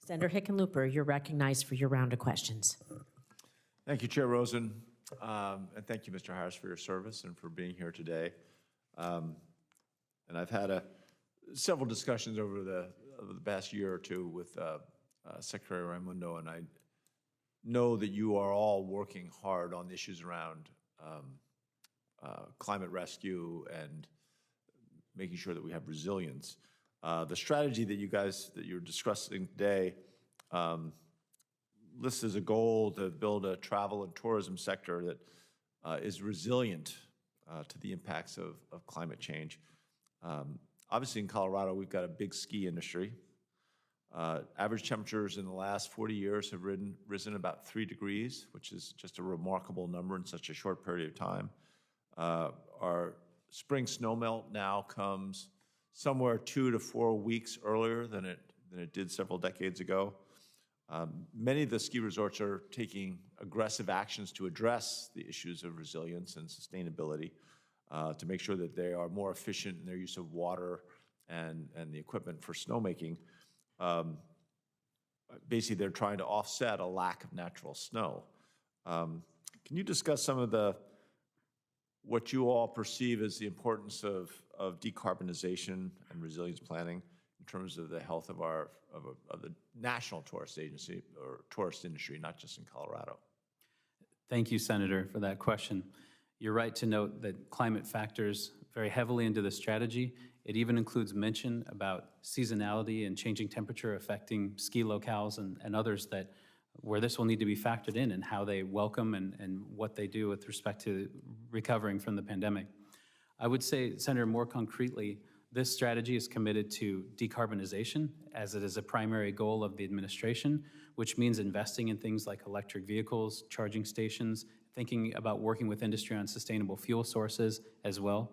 Senator Hickenlooper, you're recognized for your round of questions. Thank you, Chair Rosen, and thank you, Mr. Harris, for your service and for being here today. And I've had several discussions over the past year or two with Secretary Raimondo, and I know that you are all working hard on issues around climate rescue and making sure that we have resilience. The strategy that you're discussing today lists as a goal to build a travel and tourism sector that is resilient to the impacts of climate change. Obviously in Colorado, we've got a big ski industry. Average temperatures in the last 40 years have risen about 3 degrees, which is just a remarkable number in such a short period of time. Our spring snowmelt now comes somewhere 2 to 4 weeks earlier than it did several decades ago. Many of the ski resorts are taking aggressive actions to address the issues of resilience and sustainability to make sure that they are more efficient in their use of water and the equipment for snowmaking. Basically, they're trying to offset a lack of natural snow. Can you discuss some of what you all perceive as the importance of decarbonization and resilience planning in terms of the health of the national tourist agency or tourist industry, not just in Colorado? Thank you, Senator, for that question. You're right to note that climate factors very heavily into the strategy. It even includes mention about seasonality and changing temperature affecting ski locales and others where this will need to be factored in and how they welcome and what they do with respect to recovering from the pandemic. I would say, Senator, more concretely, this strategy is committed to decarbonization as it is a primary goal of the administration, which means investing in things like electric vehicles, charging stations, thinking about working with industry on sustainable fuel sources as well.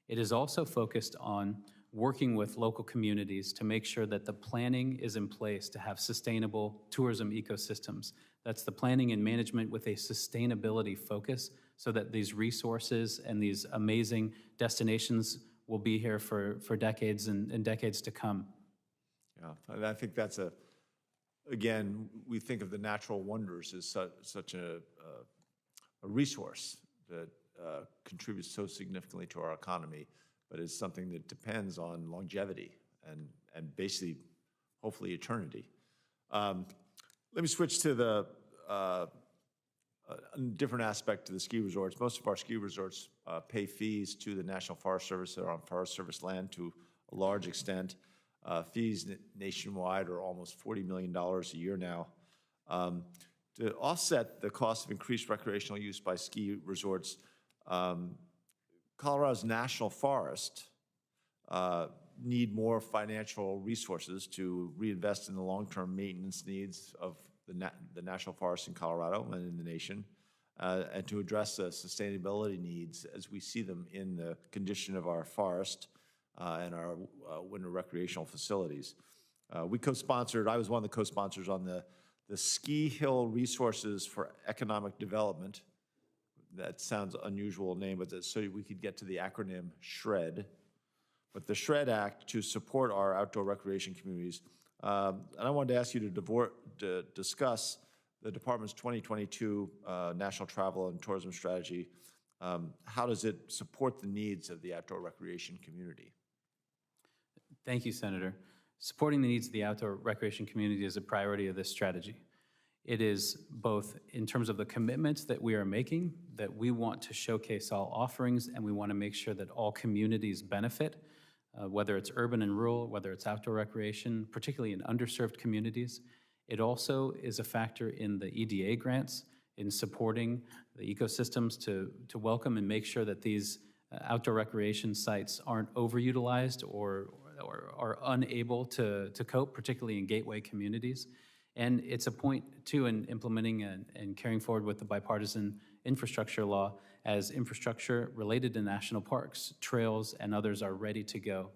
It is also focused on working with local communities to make sure that the planning is in place to have sustainable tourism ecosystems. That's the planning and management with a sustainability focus so that these resources and these amazing destinations will be here for decades and decades to come. Yeah, and I think that's again, we think of the natural wonders as such a resource that contributes so significantly to our economy, but it's something that depends on longevity and basically, hopefully, eternity. Let me switch to a different aspect to the ski resorts. Most of our ski resorts pay fees to the National Forest Service that are on Forest Service land to a large extent. Fees nationwide are almost $40 million a year now. To offset the cost of increased recreational use by ski resorts, Colorado's national forest need more financial resources to reinvest in the long-term maintenance needs of the national forests in Colorado and in the nation, and to address the sustainability needs as we see them in the condition of our forest and our winter recreational facilities. We co-sponsored, I was one of the co-sponsors on the Ski Hill Resources for Economic Development. That sounds unusual name, but so we could get to the acronym SHRED. But the SHRED Act to support our outdoor recreation communities. And I wanted to ask you to discuss the Department's 2022 National Travel and Tourism Strategy. How does it support the needs of the outdoor recreation community? Thank you, Senator. Supporting the needs of the outdoor recreation community is a priority of this strategy. It is both in terms of the commitments that we are making, that we want to showcase all offerings, and we want to make sure that all communities benefit, whether it's urban and rural, whether it's outdoor recreation, particularly in underserved communities. It also is a factor in the EDA grants in supporting the ecosystems to welcome and make sure that these outdoor recreation sites aren't overutilized or are unable to cope, particularly in gateway communities. And it's a point, too, in implementing and carrying forward with the bipartisan infrastructure law as infrastructure related to national parks, trails, and others are ready to go.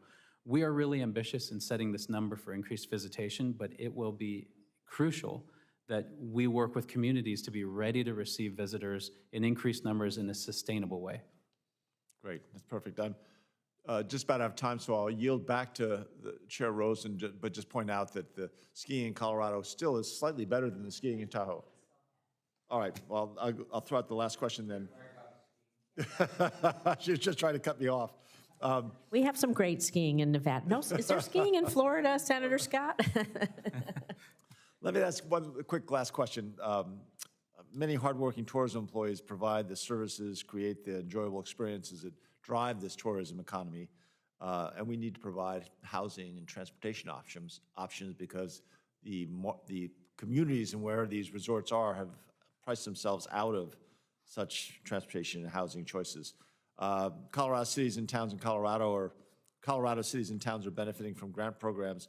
We are really ambitious in setting this number for increased visitation, but it will be crucial that we work with communities to be ready to receive visitors in increased numbers in a sustainable way. Great, that's perfect. just about out of time, so I'll yield back to the Chair Rosen, but just point out that the skiing in Colorado still is slightly better than the skiing in Tahoe. All right, well, I'll throw out the last question then. She was just trying to cut me off. We have some great skiing in Nevada. No, is there skiing in Florida, Senator Scott? Let me ask one quick last question. Many hardworking tourism employees provide the services, create the enjoyable experiences that drive this tourism economy, and we need to provide housing and transportation options because the communities and where these resorts are have priced themselves out of such transportation and housing choices. Colorado cities and towns in Colorado cities and towns are benefiting from grant programs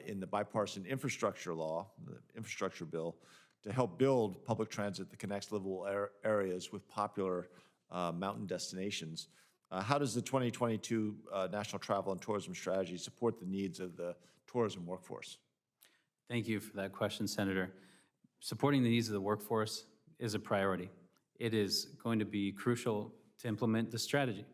in the bipartisan infrastructure law, the infrastructure bill, to help build public transit that connects livable areas with popular mountain destinations. How does the 2022 National Travel and Tourism Strategy support the needs of the tourism workforce? Thank you for that question, Senator. Supporting the needs of the workforce is a priority. It is going to be crucial to implement the strategy.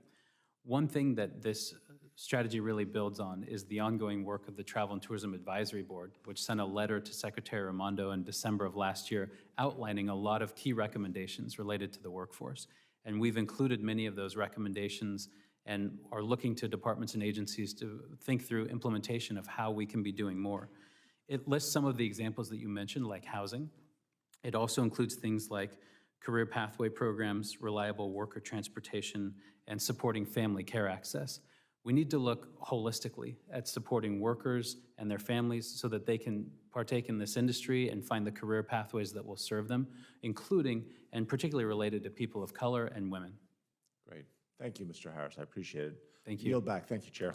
One thing that this strategy really builds on is the ongoing work of the Travel and Tourism Advisory Board, which sent a letter to Secretary Raimondo in December of last year outlining a lot of key recommendations related to the workforce. And we've included many of those recommendations and are looking to departments and agencies to think through implementation of how we can be doing more. It lists some of the examples that you mentioned, like housing. It also includes things like career pathway programs, reliable worker transportation, and supporting family care access. We need to look holistically at supporting workers and their families so that they can partake in this industry and find the career pathways that will serve them, including and particularly related to people of color and women. Great. Thank you, Mr. Harris. I appreciate it. Thank you. Yield back. Thank you, Chair.